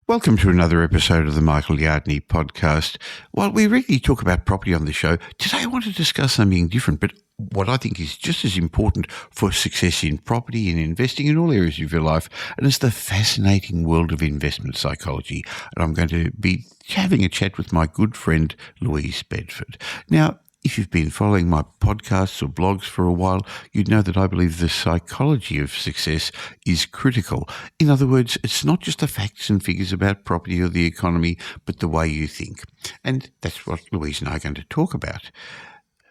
Welcome to another episode of the Michael Yardney podcast. While we regularly talk about property on the show, today I want to discuss something different, but what I think is just as important for success in property and investing in all areas of your life, and it's the fascinating world of investment psychology. And I'm going to be having a chat with my good friend, Louise Bedford. Now, if you've been following my podcasts or blogs for a while, you'd know that I believe the psychology of success is critical. In other words, it's not just the facts and figures about property or the economy, but the way you think. And that's what Louise and I are going to talk about.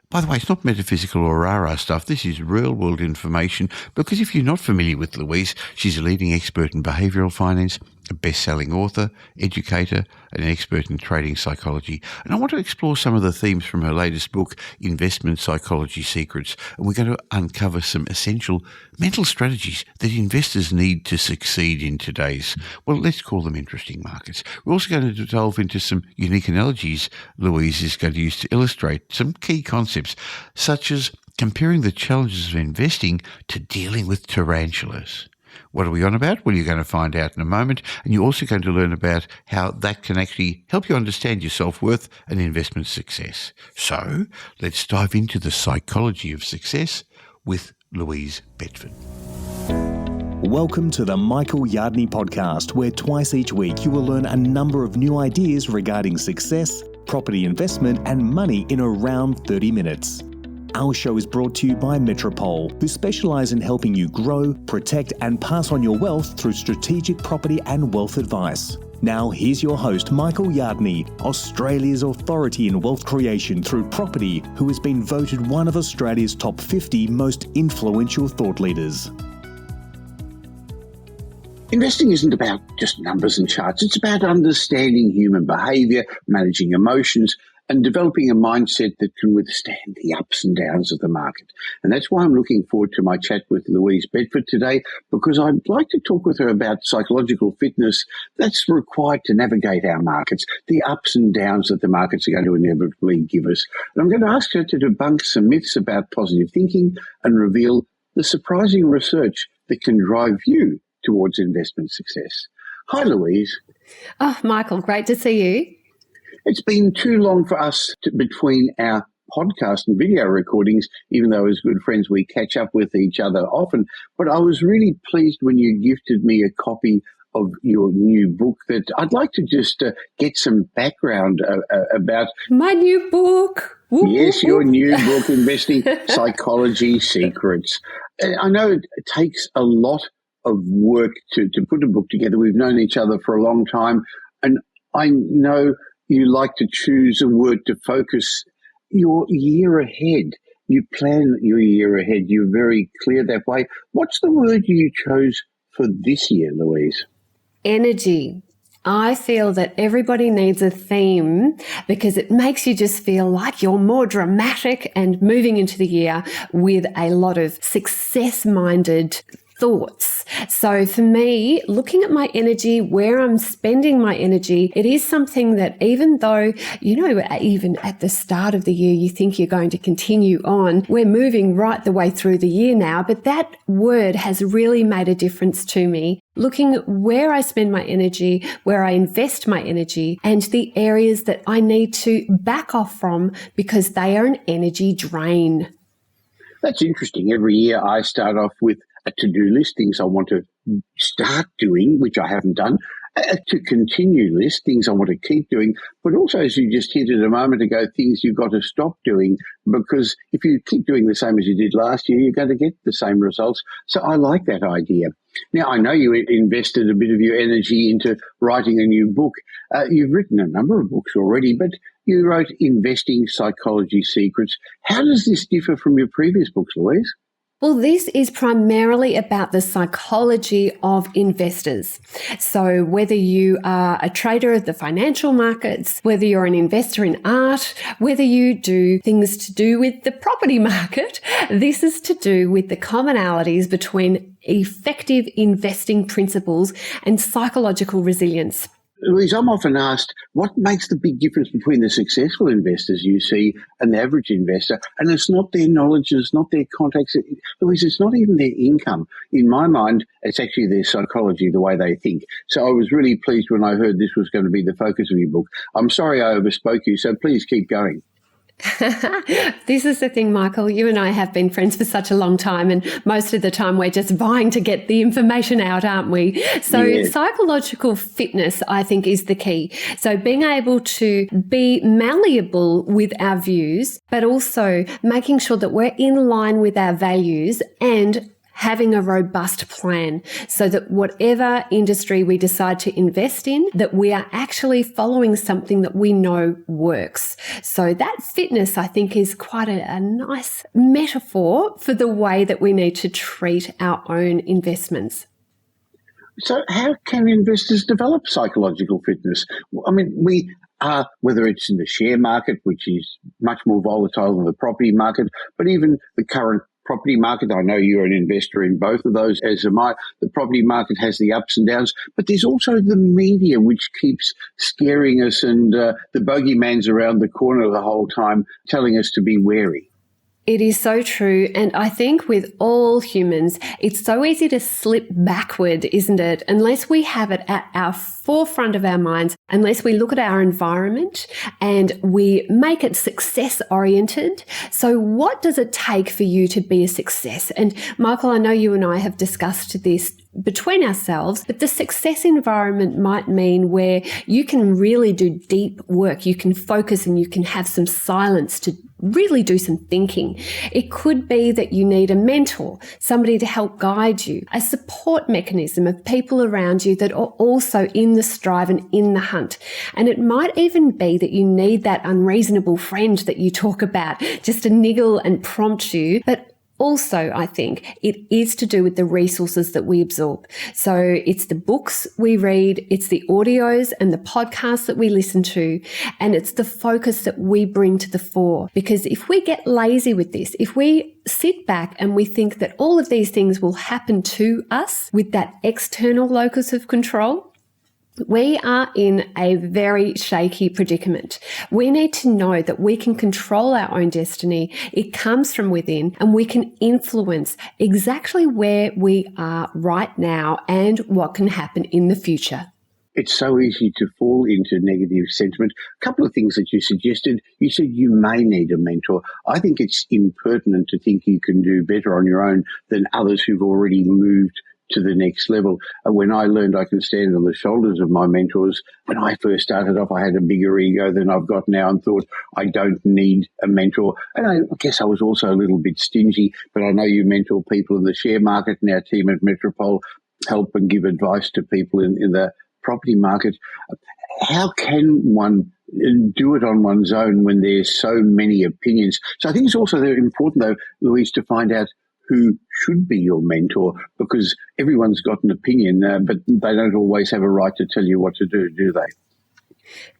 By the way, it's not metaphysical or rah-rah stuff. This is real-world information, because if you're not familiar with Louise, she's a leading expert in behavioural finance, a best-selling author, educator, and an expert in trading psychology. And I want to explore some of the themes from her latest book, Investment Psychology Secrets. And we're going to uncover some essential mental strategies that investors need to succeed in today's, well, let's call them interesting markets. We're also going to delve into some unique analogies Louise is going to use to illustrate some key concepts, such as comparing the challenges of investing to dealing with tarantulas. What are we on about? Well, you're going to find out in a moment, and you're also going to learn about how that can actually help you understand your self-worth and investment success. So let's dive into the psychology of success with Louise Bedford. Welcome to the Michael Yardney podcast, where twice each week you will learn a number of new ideas regarding success, property investment, and money in around 30 minutes. Our show is brought to you by Metropole, who specialise in helping you grow, protect and pass on your wealth through strategic property and wealth advice. Now here's your host, Michael Yardney, Australia's authority in wealth creation through property, who has been voted one of Australia's top 50 most influential thought leaders. Investing isn't about just numbers and charts. It's about understanding human behaviour, managing emotions, and developing a mindset that can withstand the ups and downs of the market. And that's why I'm looking forward to my chat with Louise Bedford today, because I'd like to talk with her about psychological fitness that's required to navigate our markets, the ups and downs that the markets are going to inevitably give us. And I'm going to ask her to debunk some myths about positive thinking and reveal the surprising research that can drive you towards investment success. Hi, Louise. Oh, Michael, great to see you. It's been too long for us between our podcast and video recordings, even though as good friends we catch up with each other often. But I was really pleased when you gifted me a copy of your new book that I'd like to just get some background about. My new book. Yes, your new book, Investing Psychology Secrets. I know it takes a lot of work to put a book together. We've known each other for a long time, and I know you like to choose a word to focus your year ahead. You plan your year ahead. You're very clear that way. What's the word you chose for this year, Louise? Energy. I feel that everybody needs a theme because it makes you just feel like you're more dramatic and moving into the year with a lot of success-minded thoughts. So for me, looking at my energy, where I'm spending my energy, it is something that even though, even at the start of the year, you think you're going to continue on, we're moving right the way through the year now. But that word has really made a difference to me. Looking at where I spend my energy, where I invest my energy, and the areas that I need to back off from because they are an energy drain. That's interesting. Every year I start off with a to-do list, things I want to start doing, which I haven't done, to continue list, things I want to keep doing, but also, as you just hinted a moment ago, things you've got to stop doing, because if you keep doing the same as you did last year, you're going to get the same results. So I like that idea. Now, I know you invested a bit of your energy into writing a new book. You've written a number of books already, but you wrote Investing Psychology Secrets. How does this differ from your previous books, Louise? Well, this is primarily about the psychology of investors. So whether you are a trader of the financial markets, whether you're an investor in art, whether you do things to do with the property market, this is to do with the commonalities between effective investing principles and psychological resilience. Louise, I'm often asked what makes the big difference between the successful investors you see and the average investor, and it's not their knowledge, it's not their contacts. Louise, it's not even their income. In my mind, it's actually their psychology, the way they think. So I was really pleased when I heard this was going to be the focus of your book. I'm sorry I overspoke you, so please keep going. This is the thing, Michael. You and I have been friends for such a long time, and most of the time we're just vying to get the information out, aren't we? So Yes. Psychological fitness, I think, is the key. So being able to be malleable with our views, but also making sure that we're in line with our values and having a robust plan so that whatever industry we decide to invest in, that we are actually following something that we know works. So that fitness, I think, is quite a nice metaphor for the way that we need to treat our own investments. So how can investors develop psychological fitness? I mean, we are, whether it's in the share market, which is much more volatile than the property market, but even the current property market. I know you're an investor in both of those, as am I. The property market has the ups and downs, but there's also the media, which keeps scaring us, and the bogeyman's around the corner the whole time telling us to be wary. It is so true. And I think with all humans, it's so easy to slip backward, isn't it? Unless we have it at our forefront of our minds, unless we look at our environment and we make it success oriented. So what does it take for you to be a success? And Michael, I know you and I have discussed this between ourselves, but the success environment might mean where you can really do deep work, you can focus and you can have some silence to really do some thinking. It could be that you need a mentor, somebody to help guide you, a support mechanism of people around you that are also in the strive and in the hunt. And it might even be that you need that unreasonable friend that you talk about, just to niggle and prompt you. But also, I think it is to do with the resources that we absorb. So it's the books we read, it's the audios and the podcasts that we listen to, and it's the focus that we bring to the fore. Because if we get lazy with this, if we sit back and we think that all of these things will happen to us with that external locus of control, we are in a very shaky predicament. We need to know that we can control our own destiny. It comes from within, and we can influence exactly where we are right now and what can happen in the future. It's so easy to fall into negative sentiment. A couple of things that you suggested. You said you may need a mentor. I think it's impertinent to think you can do better on your own than others who've already moved to the next level. When I learned I can stand on the shoulders of my mentors, when I first started off, I had a bigger ego than I've got now and thought I don't need a mentor. And I guess I was also a little bit stingy, but I know you mentor people in the share market, and our team at Metropole help and give advice to people in the property market. How can one do it on one's own when there's so many opinions? So I think it's also very important, though, Louise, to find out who should be your mentor, because everyone's got an opinion, but they don't always have a right to tell you what to do they?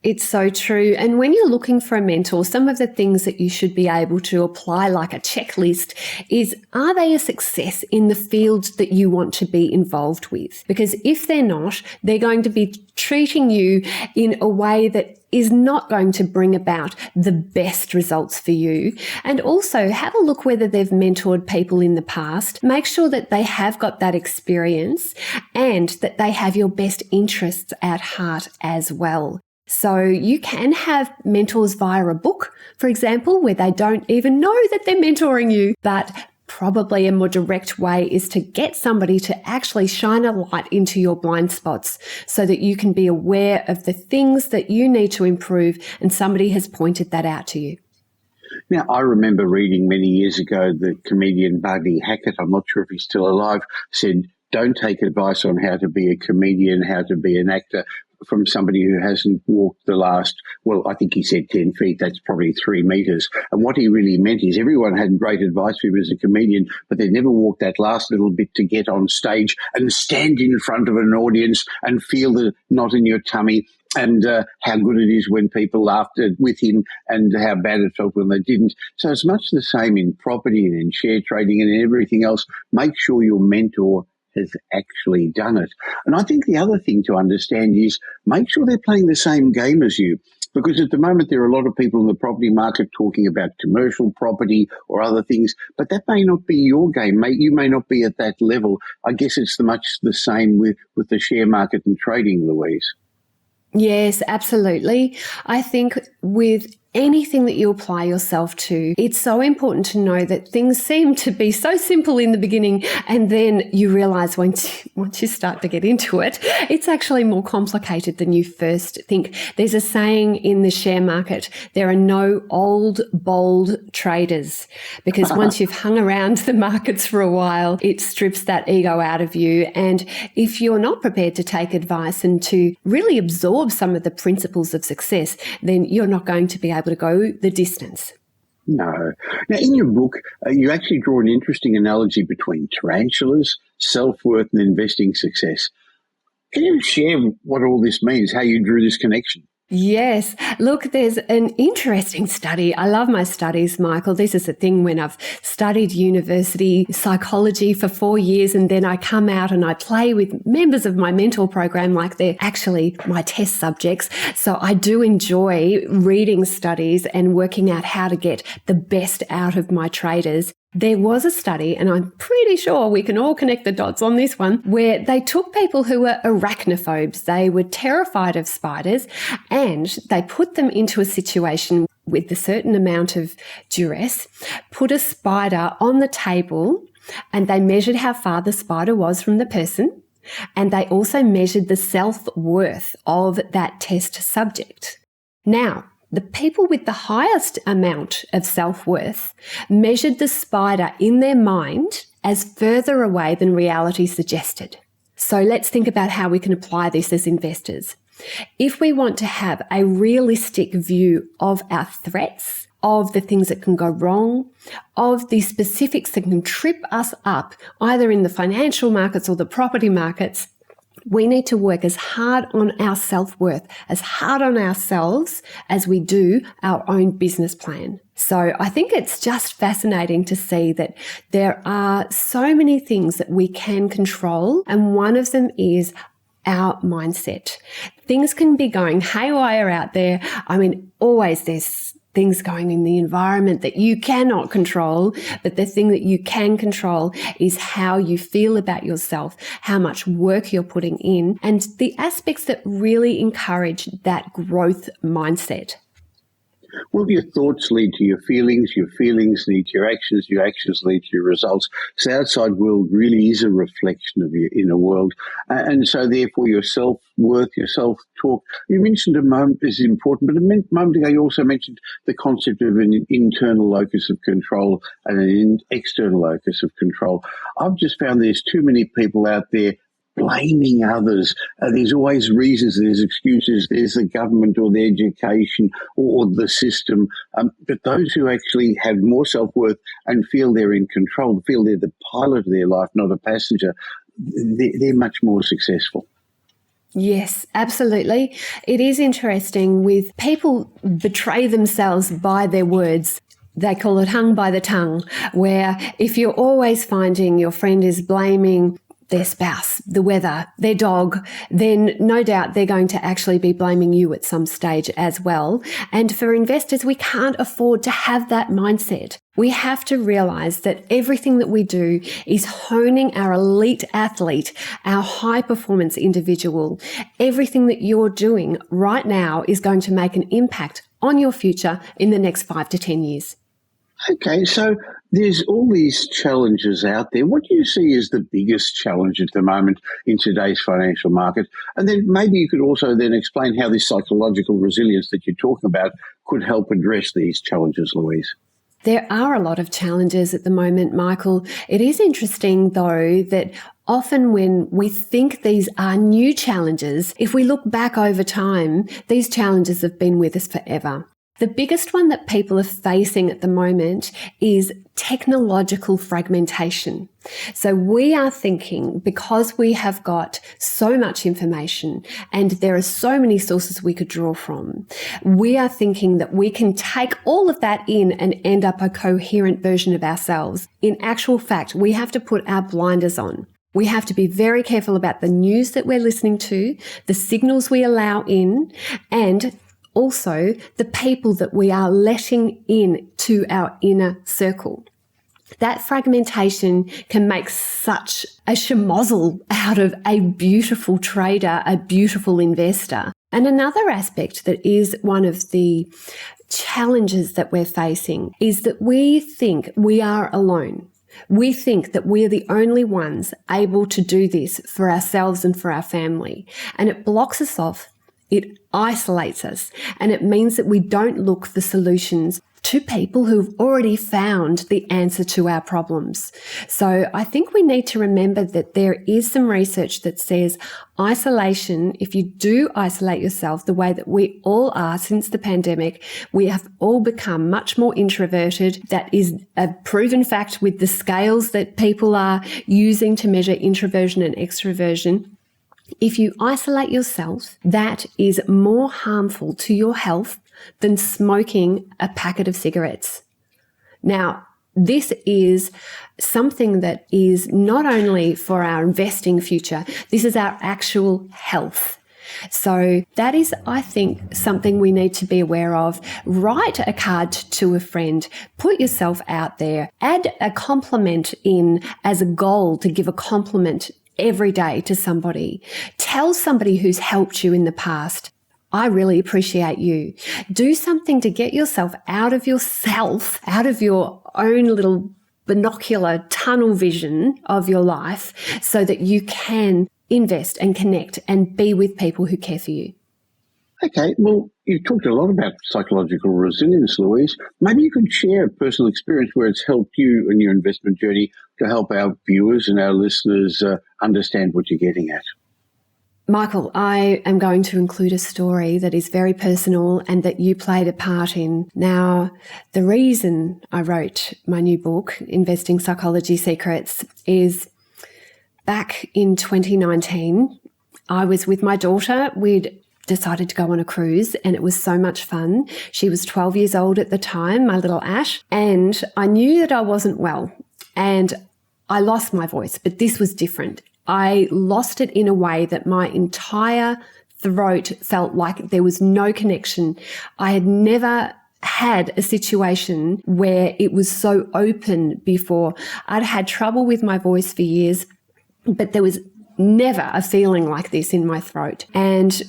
It's so true. And when you're looking for a mentor, some of the things that you should be able to apply, like a checklist, is are they a success in the field that you want to be involved with? Because if they're not, they're going to be treating you in a way that is not going to bring about the best results for you. And also have a look whether they've mentored people in the past. Make sure that they have got that experience and that they have your best interests at heart as well. So you can have mentors via a book, for example, where they don't even know that they're mentoring you, but probably a more direct way is to get somebody to actually shine a light into your blind spots so that you can be aware of the things that you need to improve, and somebody has pointed that out to you. Now, I remember reading many years ago the comedian Barney Hackett, I'm not sure if he's still alive, said, don't take advice on how to be a comedian, how to be an actor from somebody who hasn't walked the last, well, I think he said 10 feet, that's probably 3 meters. And what he really meant is everyone had great advice for him as a comedian, but they never walked that last little bit to get on stage and stand in front of an audience and feel the knot in your tummy, and how good it is when people laughed with him and how bad it felt when they didn't. So it's much the same in property and in share trading and in everything else. Make sure your mentor has actually done it. And I think the other thing to understand is make sure they're playing the same game as you. Because at the moment, there are a lot of people in the property market talking about commercial property or other things, but that may not be your game. You may not be at that level. I guess it's much the same with the share market and trading, Louise. Yes, absolutely. I think with anything that you apply yourself to, it's so important to know that things seem to be so simple in the beginning, and then you realize once you start to get into it, it's actually more complicated than you first think. There's a saying in the share market, there are no old, bold traders, because once you've hung around the markets for a while, it strips that ego out of you. And if you're not prepared to take advice and to really absorb some of the principles of success, then you're not going to be able to go the distance. No. Now, in your book, you actually draw an interesting analogy between tarantulas, self-worth, and investing success. Can you share what all this means, how you drew this connection? Yes. Look, there's an interesting study. I love my studies, Michael. This is the thing when I've studied university psychology for 4 years and then I come out and I play with members of my mentor program like they're actually my test subjects. So I do enjoy reading studies and working out how to get the best out of my traders. There was a study, and I'm pretty sure we can all connect the dots on this one, where they took people who were arachnophobes. They were terrified of spiders, and they put them into a situation with a certain amount of duress, put a spider on the table, and they measured how far the spider was from the person, and they also measured the self-worth of that test subject. Now, the people with the highest amount of self-worth measured the spider in their mind as further away than reality suggested. So let's think about how we can apply this as investors. If we want to have a realistic view of our threats, of the things that can go wrong, of the specifics that can trip us up, either in the financial markets or the property markets, we need to work as hard on our self-worth, as hard on ourselves as we do our own business plan. So I think it's just fascinating to see that there are so many things that we can control, and one of them is our mindset. Things can be going haywire out there. I mean, always there's things going in the environment that you cannot control, but the thing that you can control is how you feel about yourself, how much work you're putting in, and the aspects that really encourage that growth mindset. Well, your thoughts lead to your feelings lead to your actions lead to your results. So the outside world really is a reflection of your inner world. And so therefore your self-worth, your self-talk, you mentioned a moment is important, but a moment ago you also mentioned the concept of an internal locus of control and an external locus of control. I've just found there's too many people out there blaming others. There's always reasons, there's excuses, there's the government or the education or the system. But those who actually have more self-worth and feel they're in control, feel they're the pilot of their life, not a passenger, they're much more successful. Yes, absolutely. It is interesting with people betray themselves by their words. They call it hung by the tongue, where if you're always finding your friend is blaming their spouse, the weather, their dog, then no doubt they're going to actually be blaming you at some stage as well. And for investors, we can't afford to have that mindset. We have to realize that everything that we do is honing our elite athlete, our high performance individual. Everything that you're doing right now is going to make an impact on your future in the next 5 to 10 years. Okay, so there's all these challenges out there. What do you see as the biggest challenge at the moment in today's financial market? And then maybe you could also then explain how this psychological resilience that you're talking about could help address these challenges, Louise. There are a lot of challenges at the moment, Michael. It is interesting, though, that often when we think these are new challenges, if we look back over time, these challenges have been with us forever. The biggest one that people are facing at the moment is technological fragmentation. So we are thinking, because we have got so much information and there are so many sources we could draw from, we are thinking that we can take all of that in and end up a coherent version of ourselves. In actual fact, we have to put our blinders on. We have to be very careful about the news that we're listening to, the signals we allow in, and also the people that we are letting in to our inner circle. That fragmentation can make such a schmozzle out of a beautiful trader, a beautiful investor. And another aspect that is one of the challenges that we're facing is that we think we are alone. We think that we're the only ones able to do this for ourselves and for our family. And it blocks us off, it isolates us, and it means that we don't look for solutions to people who've already found the answer to our problems. So I think we need to remember that there is some research that says isolation, if you do isolate yourself the way that we all are since the pandemic, we have all become much more introverted. That is a proven fact with the scales that people are using to measure introversion and extroversion. If you isolate yourself, that is more harmful to your health than smoking a packet of cigarettes. Now, this is something that is not only for our investing future, this is our actual health. So that is, I think, something we need to be aware of. Write a card to a friend, put yourself out there, add a compliment in as a goal to give a compliment every day to somebody. Tell somebody who's helped you in the past, I really appreciate you. Do something to get yourself out of yourself, out of your own little binocular tunnel vision of your life so that you can invest and connect and be with people who care for you. Okay, well, you talked a lot about psychological resilience, Louise. Maybe you could share a personal experience where it's helped you in your investment journey to help our viewers and our listeners understand what you're getting at. Michael, I am going to include a story that is very personal and that you played a part in. Now, the reason I wrote my new book, Investing Psychology Secrets, is back in 2019, I was with my daughter. We'd decided to go on a cruise and it was so much fun. She was 12 years old at the time, my little Ash, and I knew that I wasn't well and I lost my voice, but this was different. I lost it in a way that my entire throat felt like there was no connection. I had never had a situation where it was so open before. I'd had trouble with my voice for years, but there was never a feeling like this in my throat. And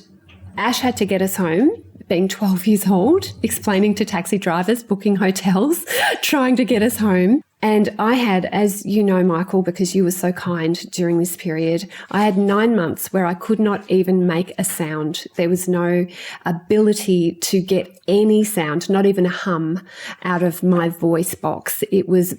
Ash had to get us home, being 12 years old, explaining to taxi drivers, booking hotels, trying to get us home. And I had, as you know, Michael, because you were so kind during this period, I had 9 months where I could not even make a sound. There was no ability to get any sound, not even a hum, out of my voice box. It was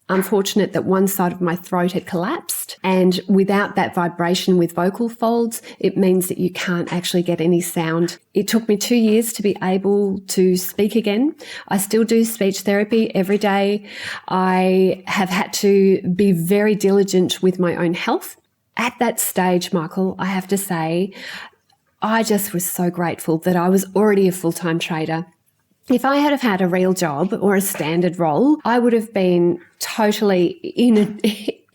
unfortunate that one side of my throat had collapsed, and without that vibration with vocal folds, it means that you can't actually get any sound. It took me 2 years to be able to speak again. I still do speech therapy every day. I have had to be very diligent with my own health. At that stage, Michael, I have to say, I just was so grateful that I was already a full-time trader. If I had have had a real job or a standard role, I would have been totally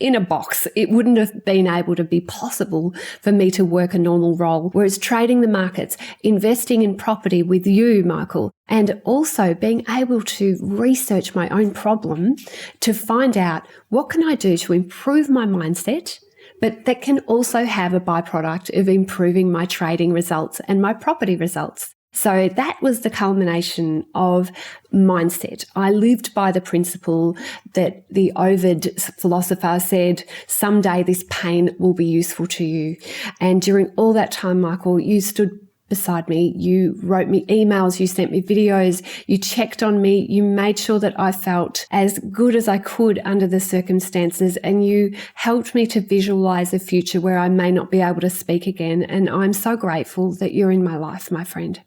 in a box. It wouldn't have been able to be possible for me to work a normal role. Whereas trading the markets, investing in property with you, Michael, and also being able to research my own problem to find out what can I do to improve my mindset, but that can also have a byproduct of improving my trading results and my property results. So that was the culmination of mindset. I lived by the principle that the Ovid philosopher said, someday this pain will be useful to you. And during all that time, Michael, you stood beside me. You wrote me emails, you sent me videos, you checked on me, you made sure that I felt as good as I could under the circumstances, and you helped me to visualize a future where I may not be able to speak again. And I'm so grateful that you're in my life, my friend.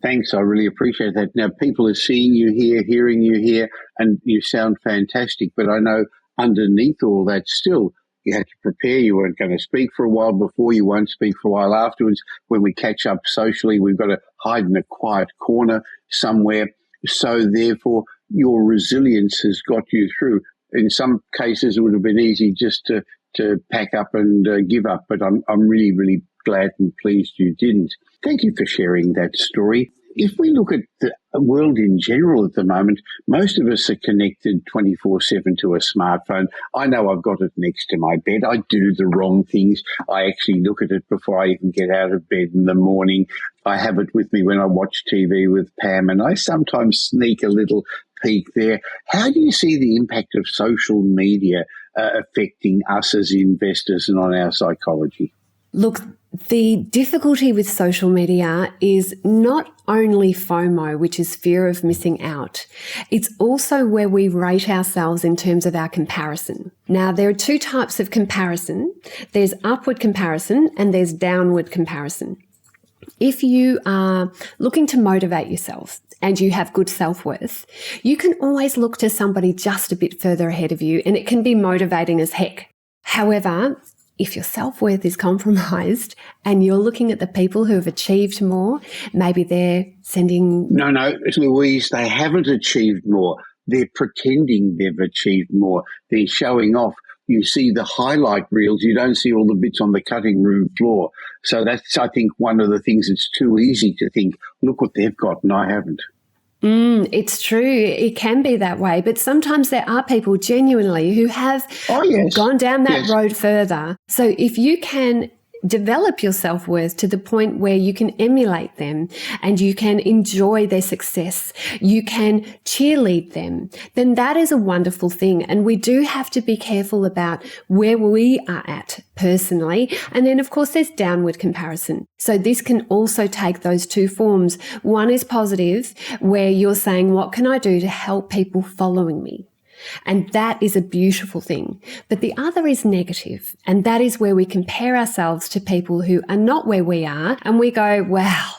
Thanks. I really appreciate that. Now, people are seeing you here, hearing you here, and you sound fantastic. But I know underneath all that, still, you had to prepare. You weren't going to speak for a while before. You won't speak for a while afterwards. When we catch up socially, we've got to hide in a quiet corner somewhere. So, therefore, your resilience has got you through. In some cases, it would have been easy just to to pack up and give up, but I'm really, really glad and pleased you didn't. Thank you for sharing that story. If we look at the world in general at the moment, most of us are connected 24/7 to a smartphone. I know I've got it next to my bed. I do the wrong things. I actually look at it before I even get out of bed in the morning. I have it with me when I watch TV with Pam, and I sometimes sneak a little peek there. How do you see the impact of social media affecting us as investors and on our psychology? Look, the difficulty with social media is not only FOMO, which is fear of missing out. It's also where we rate ourselves in terms of our comparison. Now, there are two types of comparison. There's upward comparison and there's downward comparison. If you are looking to motivate yourself and you have good self-worth, you can always look to somebody just a bit further ahead of you, and it can be motivating as heck. However, if your self-worth is compromised and you're looking at the people who have achieved more, maybe they're sending... No, Louise, they haven't achieved more. They're pretending they've achieved more. They're showing off. You see the highlight reels. You don't see all the bits on the cutting room floor. So that's, I think, one of the things. It's too easy to think, look what they've got and I haven't. It's true. It can be that way. But sometimes there are people genuinely who have gone down that road further. So if you can develop your self-worth to the point where you can emulate them and you can enjoy their success, you can cheerlead them, then that is a wonderful thing. And we do have to be careful about where we are at personally. And then, of course, there's downward comparison. So this can also take those two forms. One is positive, where you're saying, what can I do to help people following me? And that is a beautiful thing. But the other is negative. And that is where we compare ourselves to people who are not where we are. And we go, wow,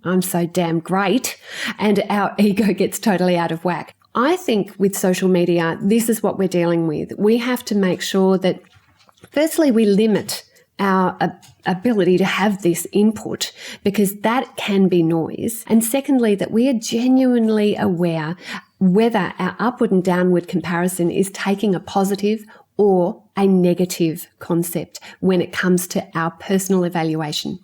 I'm so damn great. And our ego gets totally out of whack. I think with social media, this is what we're dealing with. We have to make sure that, firstly, we limit our ability to have this input, because that can be noise. And secondly, that we are genuinely aware whether our upward and downward comparison is taking a positive or a negative concept when it comes to our personal evaluation.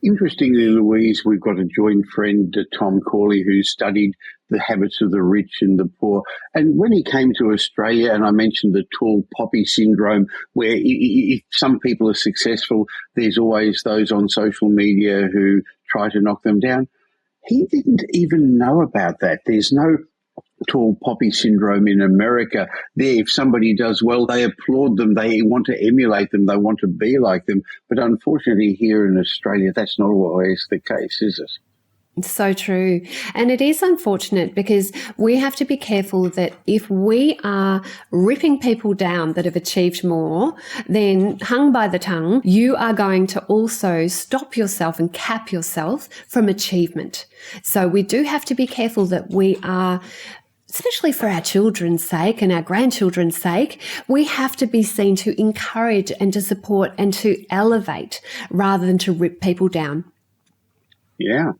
Interestingly, Louise, we've got a joint friend, Tom Corley, who studied the habits of the rich and the poor. And when he came to Australia, and I mentioned the tall poppy syndrome, where if some people are successful, there's always those on social media who try to knock them down. He didn't even know about that. There's no tall poppy syndrome in America. There, if somebody does well, they applaud them, they want to emulate them, they want to be like them. But unfortunately, here in Australia, that's not always the case, is it? It's so true. And it is unfortunate, because we have to be careful that if we are ripping people down that have achieved more, then hung by the tongue, you are going to also stop yourself and cap yourself from achievement. So we do have to be careful that we are, especially for our children's sake and our grandchildren's sake, we have to be seen to encourage and to support and to elevate rather than to rip people down. Yeah.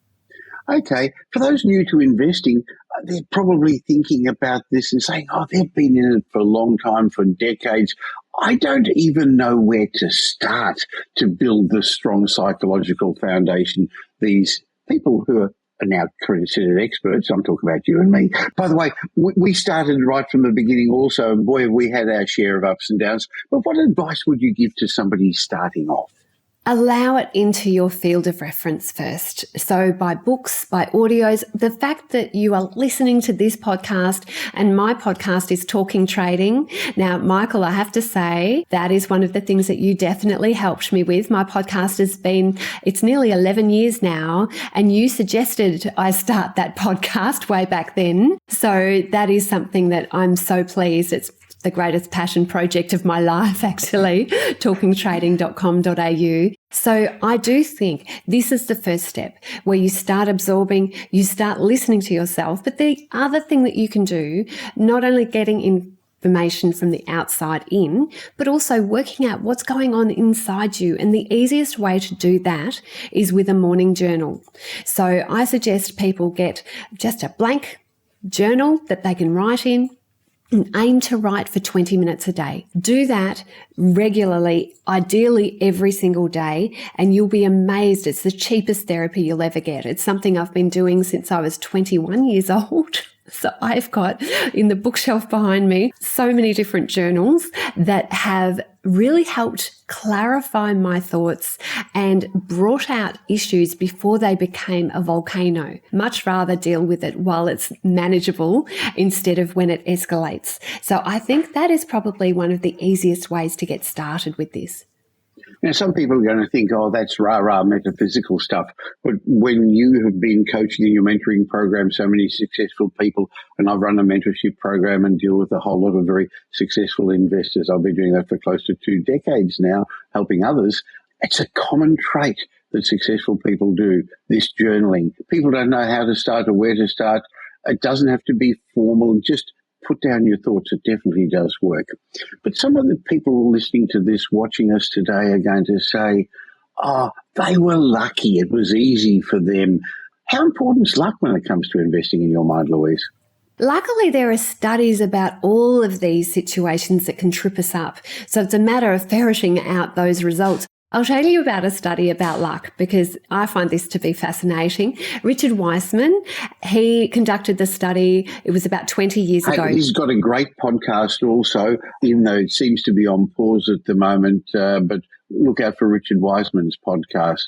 Okay. For those new to investing, they're probably thinking about this and saying, oh, they've been in it for a long time, for decades. I don't even know where to start to build the strong psychological foundation. These people who are now considered experts, I'm talking about you and me. By the way, we started right from the beginning also, and boy, we had our share of ups and downs. But what advice would you give to somebody starting off? Allow it into your field of reference first. So by books, by audios, the fact that you are listening to this podcast, and my podcast is Talking Trading. Now, Michael, I have to say that is one of the things that you definitely helped me with. My podcast it's nearly 11 years now, and you suggested I start that podcast way back then. So that is something that I'm so pleased. It's the greatest passion project of my life, actually, talkingtrading.com.au. So I do think this is the first step where you start absorbing, you start listening to yourself. But the other thing that you can do, not only getting information from the outside in, but also working out what's going on inside you. And the easiest way to do that is with a morning journal. So I suggest people get just a blank journal that they can write in. and aim to write for 20 minutes a day. Do that regularly, ideally every single day, and you'll be amazed. It's the cheapest therapy you'll ever get. It's something I've been doing since I was 21 years old. So I've got in the bookshelf behind me so many different journals that have really helped clarify my thoughts and brought out issues before they became a volcano. Much rather deal with it while it's manageable instead of when it escalates. So I think that is probably one of the easiest ways to get started with this. Now, some people are going to think, oh, that's rah-rah metaphysical stuff. But when you have been coaching in your mentoring program so many successful people, and I've run a mentorship program and deal with a whole lot of very successful investors, I've been doing that for close to 2 decades now, helping others. It's a common trait that successful people do, this journaling. People don't know how to start or where to start. It doesn't have to be formal. Just put down your thoughts. It definitely does work. But some of the people listening to this, watching us today, are going to say, oh, they were lucky. It was easy for them. How important is luck when it comes to investing in your mind, Louise? Luckily, there are studies about all of these situations that can trip us up. So it's a matter of ferreting out those results. I'll tell you about a study about luck because I find this to be fascinating. Richard Wiseman, he conducted the study. It was about 20 years ago. He's got a great podcast also, even though it seems to be on pause at the moment. But look out for Richard Wiseman's podcast.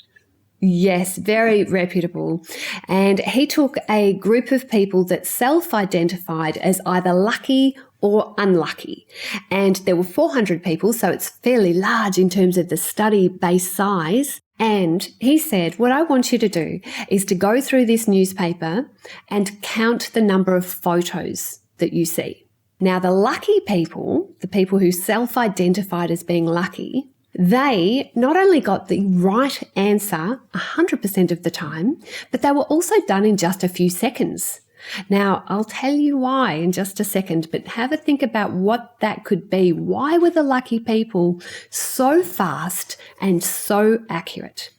Yes, very reputable. And he took a group of people that self-identified as either lucky or unlucky. And there were 400 people, so it's fairly large in terms of the study base size. And he said, what I want you to do is to go through this newspaper and count the number of photos that you see. Now, the lucky people, the people who self-identified as being lucky, they not only got the right answer 100% of the time, but they were also done in just a few seconds. Now, I'll tell you why in just a second, but have a think about what that could be. Why were the lucky people so fast and so accurate?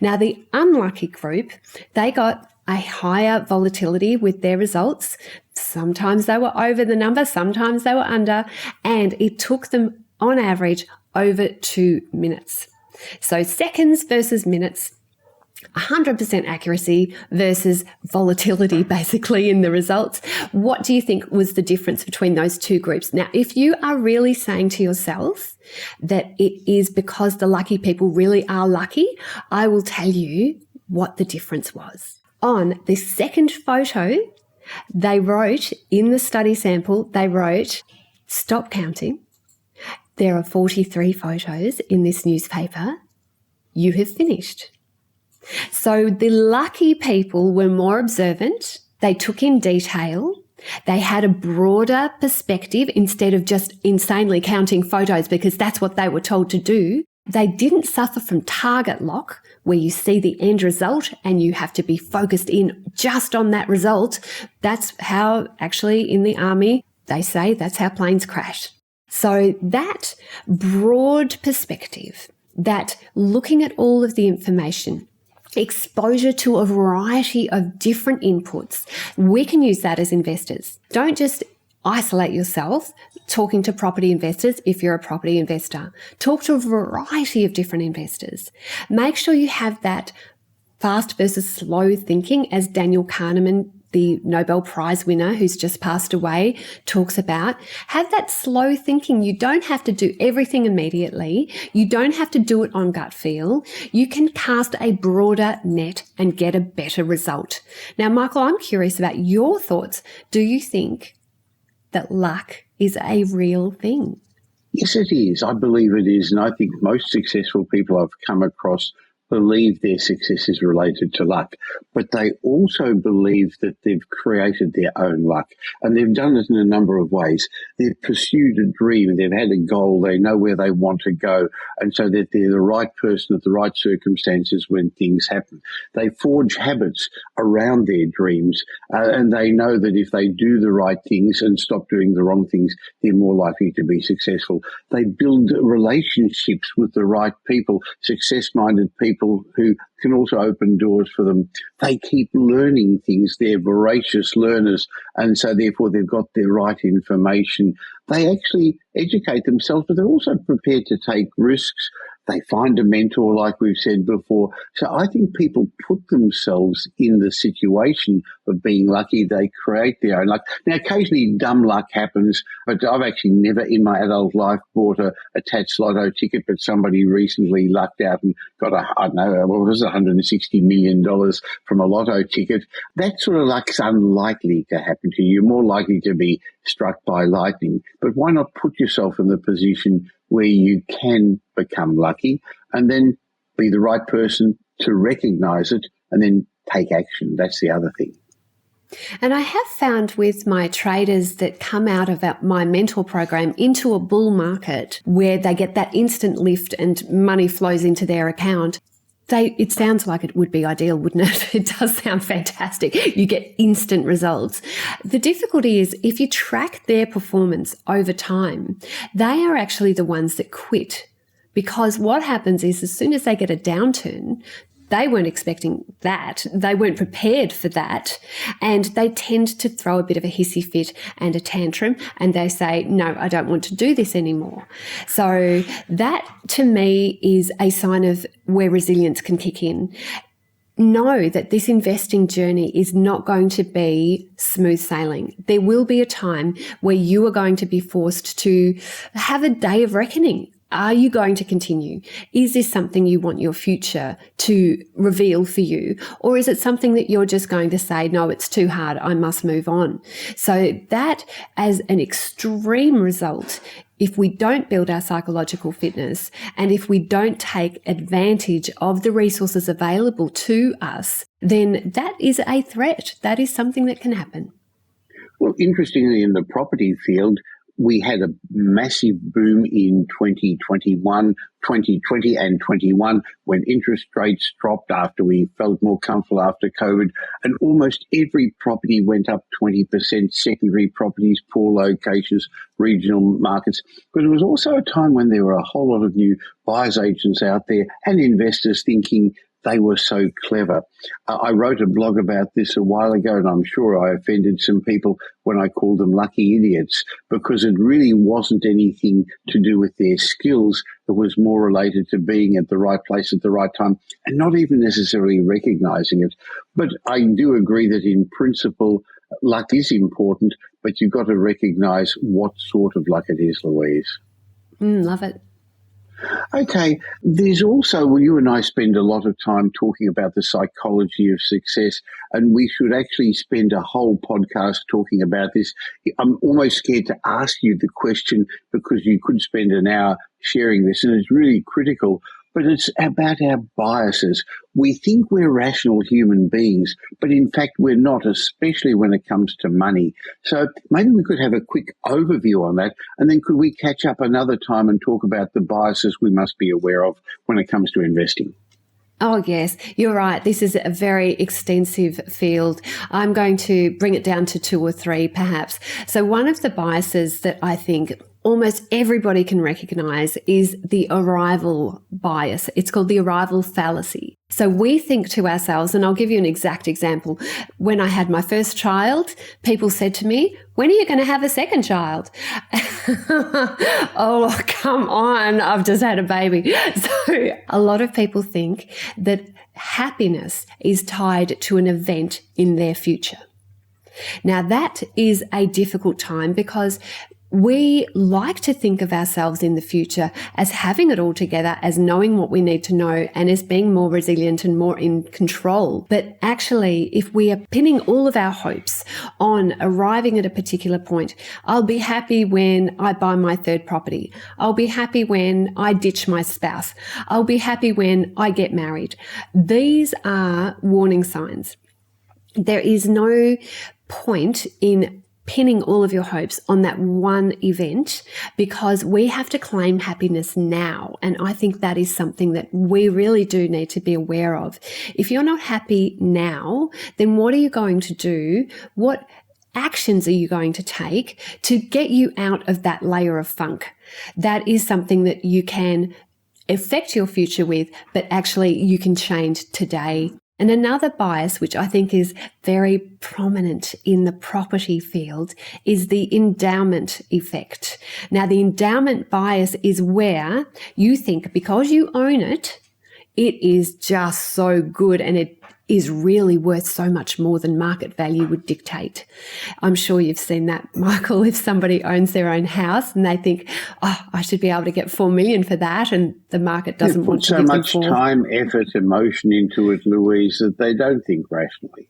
Now, the unlucky group, they got a higher volatility with their results. Sometimes they were over the number, sometimes they were under, and it took them on average over 2 minutes. So seconds versus minutes, 100% accuracy versus volatility basically in the results. What do you think was the difference between those two groups? Now, if you are really saying to yourself that it is because the lucky people really are lucky, I will tell you what the difference was. On the second photo, they wrote in the study sample, they wrote, stop counting. There are 43 photos in this newspaper. You have finished. So the lucky people were more observant. They took in detail. They had a broader perspective instead of just insanely counting photos because that's what they were told to do. They didn't suffer from target lock, where you see the end result and you have to be focused in just on that result. That's how actually in the army, they say that's how planes crash. So that broad perspective, that looking at all of the information, exposure to a variety of different inputs, we can use that as investors. Don't just isolate yourself talking to property investors if you're a property investor. Talk to a variety of different investors. Make sure you have that fast versus slow thinking, as Daniel Kahneman, the Nobel Prize winner who's just passed away, talks about. Have that slow thinking. You don't have to do everything immediately. You don't have to do it on gut feel. You can cast a broader net and get a better result. Now, Michael, I'm curious about your thoughts. Do you think that luck is a real thing? Yes, it is. I believe it is. And I think most successful people I've come across believe their success is related to luck, but they also believe that they've created their own luck, and they've done it in a number of ways. They've pursued a dream, they've had a goal, they know where they want to go, and so that they're the right person at the right circumstances when things happen. They forge habits around their dreams, and they know that if they do the right things and stop doing the wrong things, they're more likely to be successful. They build relationships with the right people, success-minded people people who can also open doors for them. They keep learning things. They're voracious learners, and so therefore they've got the right information. They actually educate themselves, but they're also prepared to take risks. They find a mentor, like we've said before. So I think people put themselves in the situation of being lucky. They create their own luck. Now, occasionally dumb luck happens, but I've actually never in my adult life bought a attached lotto ticket, but somebody recently lucked out and got $160 million from a lotto ticket. That sort of luck's unlikely to happen to you. You're more likely to be struck by lightning. But why not put yourself in the position where you can become lucky and then be the right person to recognize it and then take action? That's the other thing. And I have found with my traders that come out of my mentor program into a bull market where they get that instant lift and money flows into their account, it sounds like it would be ideal, wouldn't it? It does sound fantastic. You get instant results. The difficulty is if you track their performance over time, they are actually the ones that quit, because what happens is as soon as they get a downturn, they weren't expecting that. They weren't prepared for that. And they tend to throw a bit of a hissy fit and a tantrum, and they say, no, I don't want to do this anymore. So that to me is a sign of where resilience can kick in. Know that this investing journey is not going to be smooth sailing. There will be a time where you are going to be forced to have a day of reckoning. Are you going to continue? Is this something you want your future to reveal for you? Or is it something that you're just going to say, no, it's too hard, I must move on? So that as an extreme result, if we don't build our psychological fitness and if we don't take advantage of the resources available to us, then that is a threat. That is something that can happen. Well, interestingly, in the property field, we had a massive boom in 2020 and 21 when interest rates dropped after we felt more comfortable after COVID, and almost every property went up 20%, secondary properties, poor locations, regional markets. But it was also a time when there were a whole lot of new buyers agents out there and investors thinking they were so clever. I wrote a blog about this a while ago, and I'm sure I offended some people when I called them lucky idiots, because it really wasn't anything to do with their skills. It was more related to being at the right place at the right time and not even necessarily recognizing it. But I do agree that in principle, luck is important, but you've got to recognize what sort of luck it is, Louise. Love it. Okay, there's also, well, you and I spend a lot of time talking about the psychology of success, and we should actually spend a whole podcast talking about this. I'm almost scared to ask you the question because you could spend an hour sharing this, and it's really critical. But it's about our biases. We think we're rational human beings, but in fact we're not, especially when it comes to money. So maybe we could have a quick overview on that, and then could we catch up another time and talk about the biases we must be aware of when it comes to investing? Oh, yes, you're right. This is a very extensive field. I'm going to bring it down to 2 or 3 perhaps. So one of the biases that I think almost everybody can recognize is the arrival bias. It's called the arrival fallacy. So we think to ourselves, and I'll give you an exact example. When I had my first child, people said to me, when are you going to have a second child? Oh, come on. I've just had a baby. So a lot of people think that happiness is tied to an event in their future. Now, that is a difficult time because we like to think of ourselves in the future as having it all together, as knowing what we need to know, and as being more resilient and more in control. But actually, if we are pinning all of our hopes on arriving at a particular point, I'll be happy when I buy my 3rd property. I'll be happy when I ditch my spouse. I'll be happy when I get married. These are warning signs. There is no point in pinning all of your hopes on that one event, because we have to claim happiness now. And I think that is something that we really do need to be aware of. If you're not happy now, then what are you going to do? What actions are you going to take to get you out of that layer of funk? That is something that you can affect your future with, but actually you can change today. And another bias, which I think is very prominent in the property field, is the endowment effect. Now, the endowment bias is where you think because you own it, it is just so good and it is really worth so much more than market value would dictate. I'm sure you've seen that, Michael, if somebody owns their own house and they think, oh, I should be able to get $4 million for that, and the market doesn't want to give them so much time, effort, emotion into it, Louise, that they don't think rationally.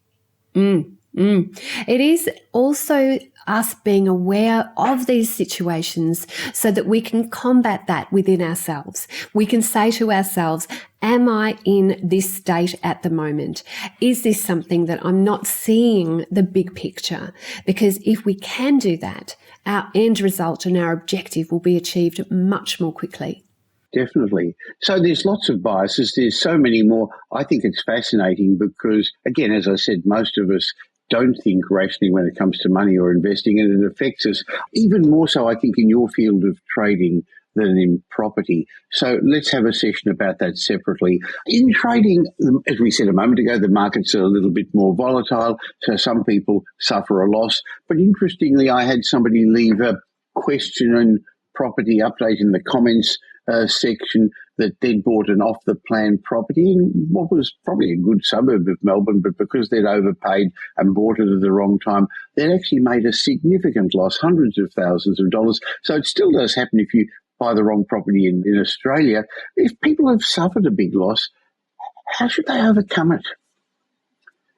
It is also us being aware of these situations so that we can combat that within ourselves. We can say to ourselves, am I in this state at the moment? Is this something that I'm not seeing the big picture? Because if we can do that, our end result and our objective will be achieved much more quickly. Definitely. So there's lots of biases. There's so many more. I think it's fascinating because, again, as I said, most of us don't think rationally when it comes to money or investing, and it affects us even more so, I think, in your field of trading than in property. So let's have a session about that separately. In trading, as we said a moment ago, the markets are a little bit more volatile, so some people suffer a loss. But interestingly, I had somebody leave a question and property update in the comments section that they'd bought an off-the-plan property in what was probably a good suburb of Melbourne, but because they'd overpaid and bought it at the wrong time, they'd actually made a significant loss, hundreds of thousands of dollars. So it still does happen if you buy the wrong property in Australia. If people have suffered a big loss, how should they overcome it?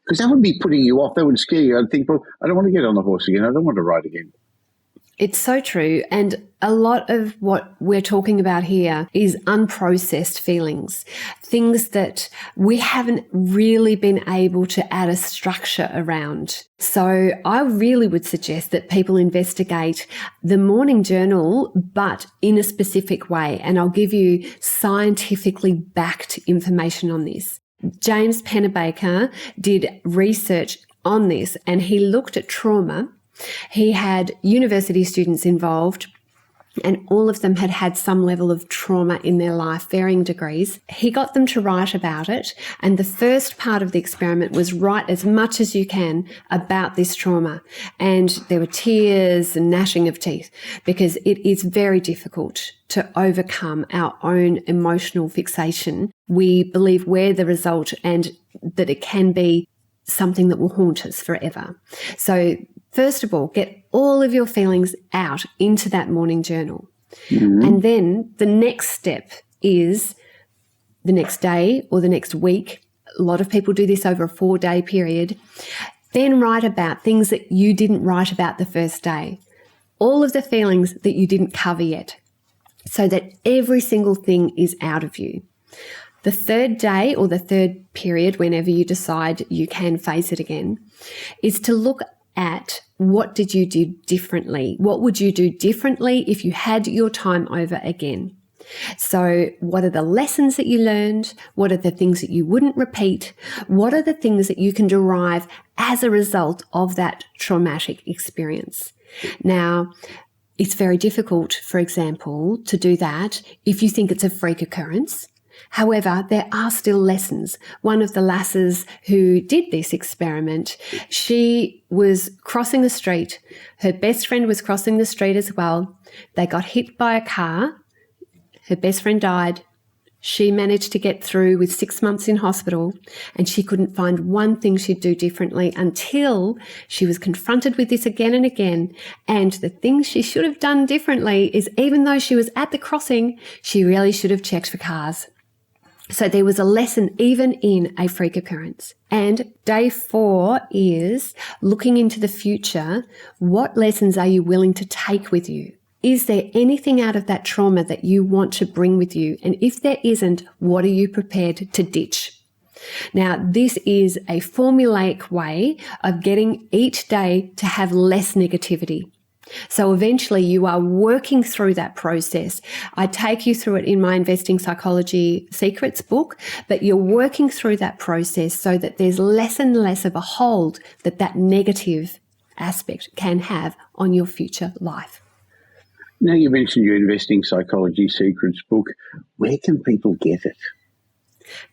Because that would be putting you off. That would scare you. I'd think, well, I don't want to get on the horse again. I don't want to ride again. It's so true. And a lot of what we're talking about here is unprocessed feelings, things that we haven't really been able to add a structure around. So I really would suggest that people investigate the morning journal, but in a specific way. And I'll give you scientifically backed information on this. James Pennebaker did research on this, and he looked at trauma. He had university students involved, and all of them had had some level of trauma in their life, varying degrees. He got them to write about it, and the first part of the experiment was write as much as you can about this trauma. And there were tears and gnashing of teeth because it is very difficult to overcome our own emotional fixation. We believe we're the result and that it can be something that will haunt us forever. So first of all, get all of your feelings out into that morning journal. Mm-hmm. And then the next step is the next day or the next week. A lot of people do this over a 4-day period. Then write about things that you didn't write about the first day. All of the feelings that you didn't cover yet, so that every single thing is out of you. The third day or the third period, whenever you decide you can face it again, is to look at what did you do differently? What would you do differently if you had your time over again? So what are the lessons that you learned? What are the things that you wouldn't repeat? What are the things that you can derive as a result of that traumatic experience? Now, it's very difficult, for example, to do that if you think it's a freak occurrence. However, there are still lessons. One of the lasses who did this experiment, she was crossing the street. Her best friend was crossing the street as well. They got hit by a car. Her best friend died. She managed to get through with 6 months in hospital, and she couldn't find one thing she'd do differently until she was confronted with this again and again. And the thing she should have done differently is, even though she was at the crossing, she really should have checked for cars. So there was a lesson even in a freak occurrence. And day 4 is looking into the future. What lessons are you willing to take with you? Is there anything out of that trauma that you want to bring with you? And if there isn't, what are you prepared to ditch? Now, this is a formulaic way of getting each day to have less negativity. So eventually you are working through that process. I take you through it in my Investing Psychology Secrets book, but you're working through that process so that there's less and less of a hold that negative aspect can have on your future life. Now you mentioned your Investing Psychology Secrets book. Where can people get it?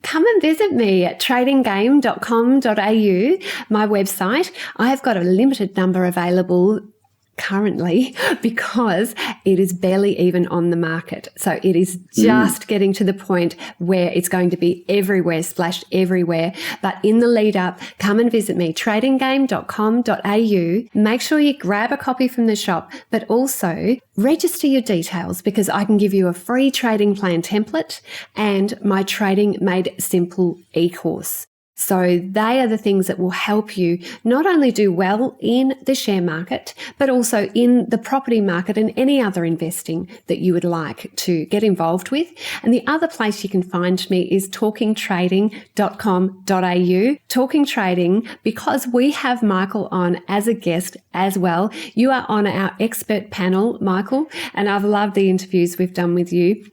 Come and visit me at tradinggame.com.au, my website. I've got a limited number available currently because it is barely even on the market. So it is just getting to the point where it's going to be everywhere, splashed everywhere. But in the lead up, come and visit me, tradinggame.com.au. Make sure you grab a copy from the shop, but also register your details because I can give you a free trading plan template and my Trading Made Simple e-course. So they are the things that will help you not only do well in the share market, but also in the property market and any other investing that you would like to get involved with. And the other place you can find me is talkingtrading.com.au. Talking Trading, because we have Michael on as a guest as well. You are on our expert panel, Michael, and I've loved the interviews we've done with you.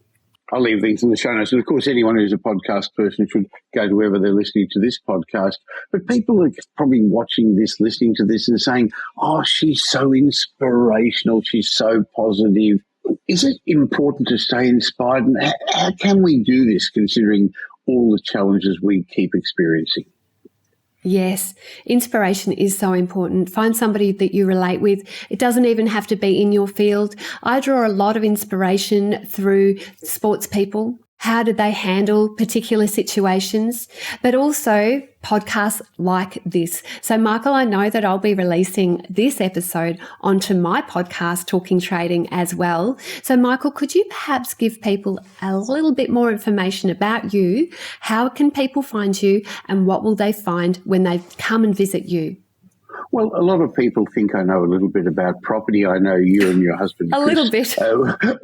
I'll leave things in the show notes. And, of course, anyone who's a podcast person should go to wherever they're listening to this podcast. But people are probably watching this, listening to this and saying, oh, she's so inspirational. She's so positive. Is it important to stay inspired? And how can we do this considering all the challenges we keep experiencing? Yes, inspiration is so important. Find somebody that you relate with. It doesn't even have to be in your field. I draw a lot of inspiration through sports people. How did they handle particular situations? But also podcasts like this. So, Michael, I know that I'll be releasing this episode onto my podcast, Talking Trading, as well. So, Michael, could you perhaps give people a little bit more information about you? How can people find you and what will they find when they come and visit you? Well, a lot of people think I know a little bit about property. I know you and your husband, Chris, little bit,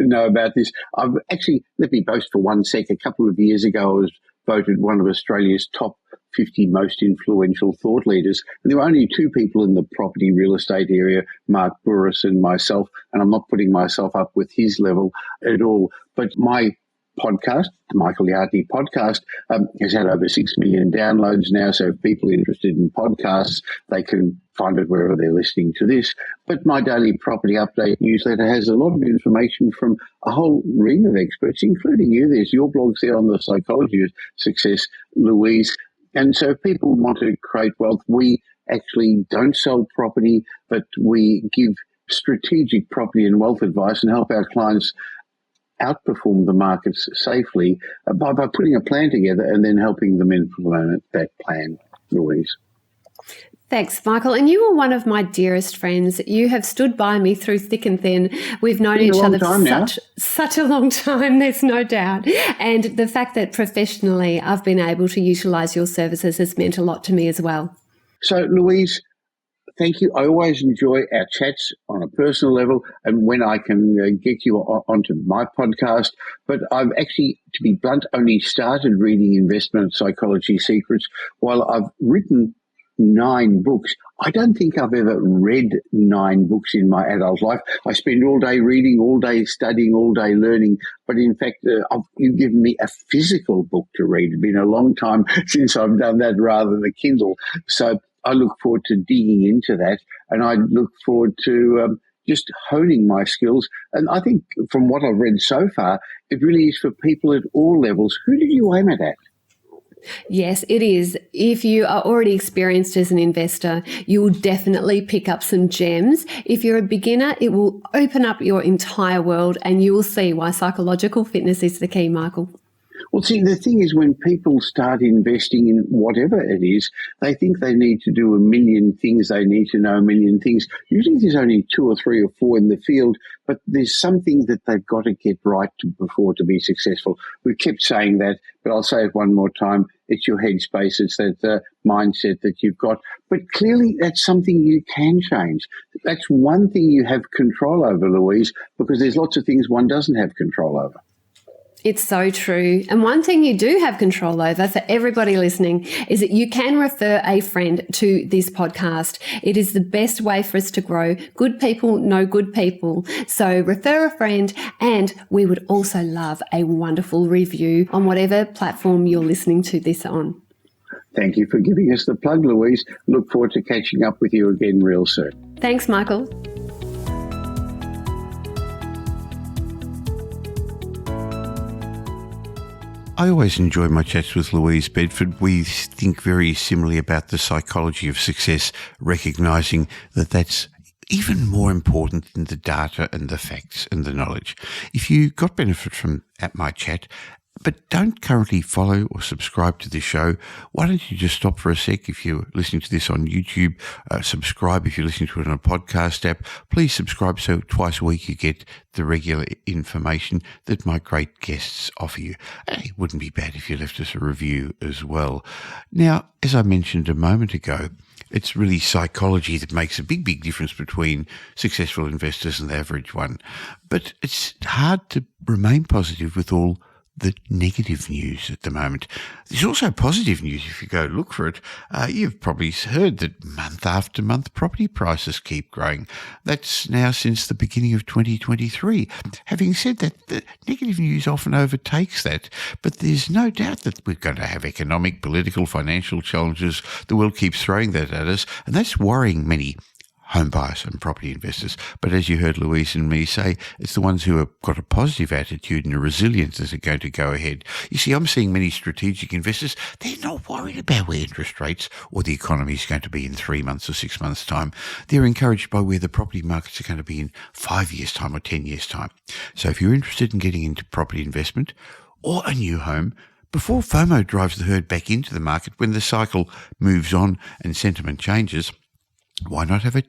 know about this. I've actually, let me boast for one sec. A couple of years ago, I was voted one of Australia's top 50 most influential thought leaders. And there were only two people in the property real estate area, Mark Burris and myself. And I'm not putting myself up with his level at all. But my podcast, the Michael Yardney podcast, has had over 6 million downloads now. So if people are interested in podcasts, they can find it wherever they're listening to this. But my daily property update newsletter has a lot of information from a whole ream of experts, including you. There's your blogs there on the psychology of success, Louise. And so if people want to create wealth, we actually don't sell property, but we give strategic property and wealth advice and help our clients outperform the markets safely by putting a plan together and then helping them implement that plan, Louise. Thanks, Michael. And you are one of my dearest friends. You have stood by me through thick and thin. We've known each other for such a long time, there's no doubt. And the fact that professionally I've been able to utilise your services has meant a lot to me as well. So, Louise, thank you. I always enjoy our chats on a personal level and when I can get you onto my podcast. But I've actually, to be blunt, only started reading Investment Psychology Secrets while I've written 9 books. I don't think I've ever read 9 books in my adult life. I spend all day reading, all day studying, all day learning. But in fact, you've given me a physical book to read. It's been a long time since I've done that rather than the Kindle. So I look forward to digging into that, and I look forward to just honing my skills. And I think from what I've read so far, it really is for people at all levels. Who did you aim it at? Yes, it is. If you are already experienced as an investor, you will definitely pick up some gems. If you're a beginner, it will open up your entire world and you will see why psychological fitness is the key, Michael. Well, see, the thing is when people start investing in whatever it is, they think they need to do a million things. They need to know a million things. Usually there's only 2 or 3 or 4 in the field, but there's something that they've got to get right before to be successful. We kept saying that, but I'll say it one more time. It's your headspace. It's that mindset that you've got. But clearly that's something you can change. That's one thing you have control over, Louise, because there's lots of things one doesn't have control over. It's so true. And one thing you do have control over for everybody listening is that you can refer a friend to this podcast. It is the best way for us to grow. Good people know good people. So refer a friend, and we would also love a wonderful review on whatever platform you're listening to this on. Thank you for giving us the plug, Louise. Look forward to catching up with you again real soon. Thanks, Michael. I always enjoy my chats with Louise Bedford. We think very similarly about the psychology of success, recognising that that's even more important than the data and the facts and the knowledge. If you got benefit from my chat, but don't currently follow or subscribe to this show, why don't you just stop for a sec if you're listening to this on YouTube, subscribe if you're listening to it on a podcast app. Please subscribe so twice a week you get the regular information that my great guests offer you. It wouldn't be bad if you left us a review as well. Now, as I mentioned a moment ago, it's really psychology that makes a big difference between successful investors and the average one. But it's hard to remain positive with all the negative news at the moment. There's also positive news if you go look for it. You've probably heard that month after month property prices keep growing. That's now since the beginning of 2023. Having said that, the negative news often overtakes that, but there's no doubt that we're going to have economic, political, financial challenges. The world keeps throwing that at us, and that's worrying many home buyers and property investors. But as you heard Louise and me say, it's the ones who have got a positive attitude and a resilience that are going to go ahead. You see, I'm seeing many strategic investors, they're not worried about where interest rates or the economy is going to be in 3 months or 6 months' time. They're encouraged by where the property markets are going to be in 5 years' time or 10 years' time. So if you're interested in getting into property investment or a new home, before FOMO drives the herd back into the market when the cycle moves on and sentiment changes, why not have a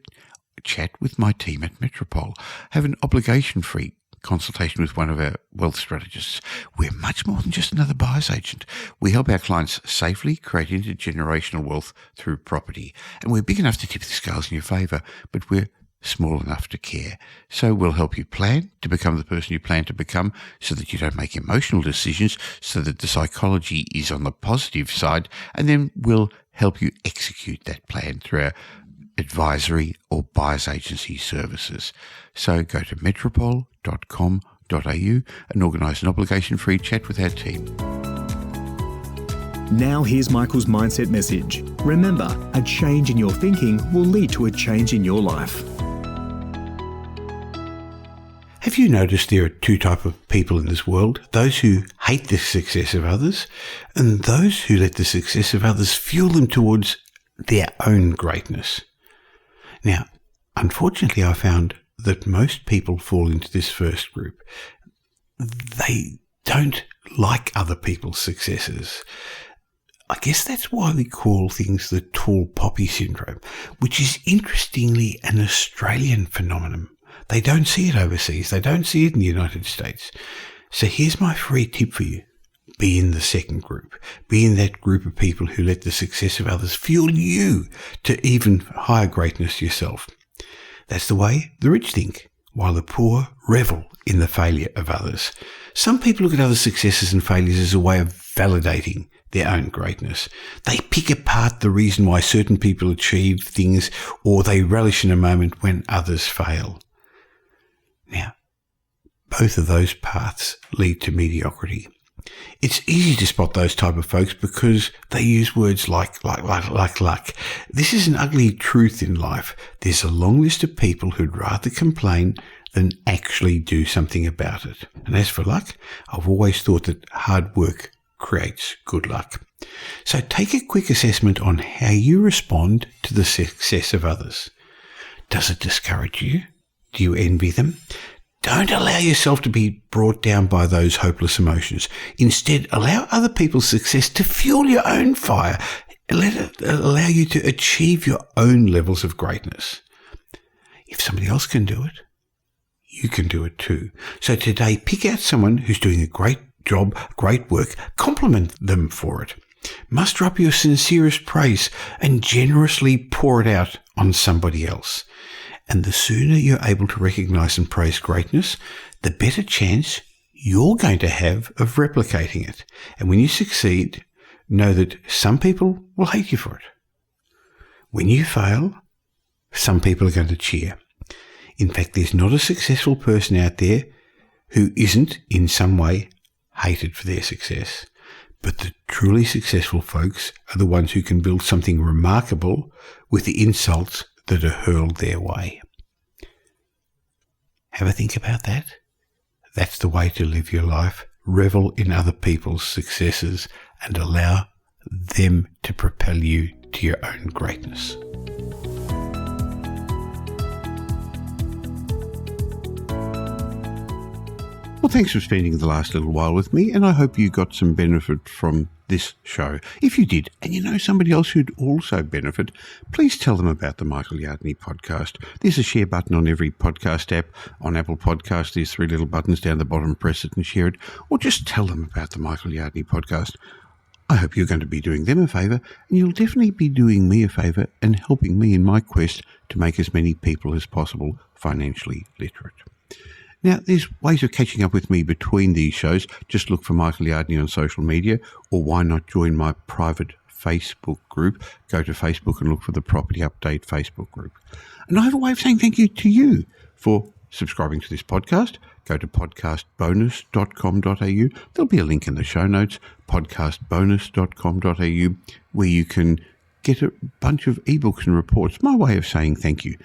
chat with my team at Metropole? Have an obligation-free consultation with one of our wealth strategists. We're much more than just another buyer's agent. We help our clients safely create intergenerational wealth through property. And we're big enough to tip the scales in your favour, but we're small enough to care. So we'll help you plan to become the person you plan to become so that you don't make emotional decisions, so that the psychology is on the positive side, and then we'll help you execute that plan through our advisory or buyer's agency services. So go to metropole.com.au and organise an obligation-free chat with our team. Now here's Michael's mindset message. Remember, a change in your thinking will lead to a change in your life. Have you noticed there are two types of people in this world? Those who hate the success of others and those who let the success of others fuel them towards their own greatness. Now, unfortunately, I found that most people fall into this first group. They don't like other people's successes. I guess that's why we call things the tall poppy syndrome, which is interestingly an Australian phenomenon. They don't see it overseas. They don't see it in the United States. So here's my free tip for you. Be in the second group. Be in that group of people who let the success of others fuel you to even higher greatness yourself. That's the way the rich think, while the poor revel in the failure of others. Some people look at other successes and failures as a way of validating their own greatness. They pick apart the reason why certain people achieve things, or they relish in a moment when others fail. Now, both of those paths lead to mediocrity. It's easy to spot those type of folks because they use words like luck. This is an ugly truth in life. There's a long list of people who'd rather complain than actually do something about it. And as for luck, I've always thought that hard work creates good luck. So take a quick assessment on how you respond to the success of others. Does it discourage you? Do you envy them? Don't allow yourself to be brought down by those hopeless emotions. Instead, allow other people's success to fuel your own fire. Let it allow you to achieve your own levels of greatness. If somebody else can do it, you can do it too. So today, pick out someone who's doing a great job, great work, compliment them for it. Muster up your sincerest praise and generously pour it out on somebody else. And the sooner you're able to recognize and praise greatness, the better chance you're going to have of replicating it. And when you succeed, know that some people will hate you for it. When you fail, some people are going to cheer. In fact, there's not a successful person out there who isn't in some way hated for their success. But the truly successful folks are the ones who can build something remarkable with the insults that are hurled their way. Have a think about that. That's the way to live your life revel in other people's successes, and allow them to propel you to your own greatness. Well, thanks for spending the last little while with me, and I hope you got some benefit from this show. If you did, and you know somebody else who'd also benefit, please tell them about the Michael Yardney podcast. There's a share button on every podcast app. On Apple Podcasts, there's 3 little buttons down the bottom. Press it and share it, or just tell them about the Michael Yardney podcast. I hope you're going to be doing them a favour, and you'll definitely be doing me a favour and helping me in my quest to make as many people as possible financially literate. Now, there's ways of catching up with me between these shows. Just look for Michael Yardney on social media, or why not join my private Facebook group? Go to Facebook and look for the Property Update Facebook group. And I have a way of saying thank you to you for subscribing to this podcast. Go to podcastbonus.com.au. There'll be a link in the show notes, podcastbonus.com.au, where you can get a bunch of ebooks and reports. My way of saying thank you.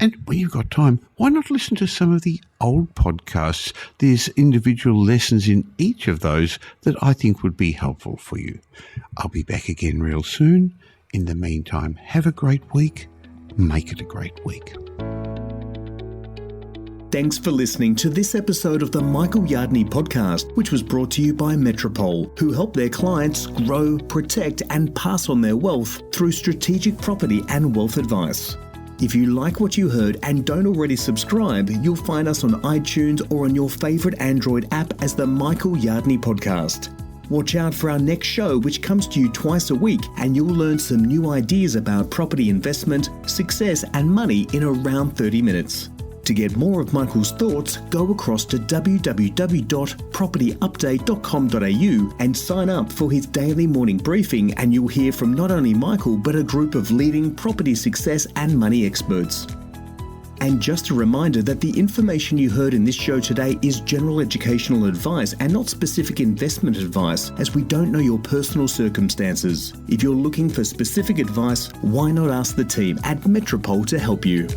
And when you've got time, why not listen to some of the old podcasts? There's individual lessons in each of those that I think would be helpful for you. I'll be back again real soon. In the meantime, have a great week. Make it a great week. Thanks for listening to this episode of the Michael Yardney podcast, which was brought to you by Metropole, who help their clients grow, protect, and pass on their wealth through strategic property and wealth advice. If you like what you heard and don't already subscribe, you'll find us on iTunes or on your favourite Android app as the Michael Yardney podcast. Watch out for our next show, which comes to you twice a week, and you'll learn some new ideas about property investment, success, and money in around 30 minutes. To get more of Michael's thoughts, go across to www.propertyupdate.com.au and sign up for his daily morning briefing, and you'll hear from not only Michael but a group of leading property success and money experts. And just a reminder that the information you heard in this show today is general educational advice and not specific investment advice, as we don't know your personal circumstances. If you're looking for specific advice, why not ask the team at Metropole to help you?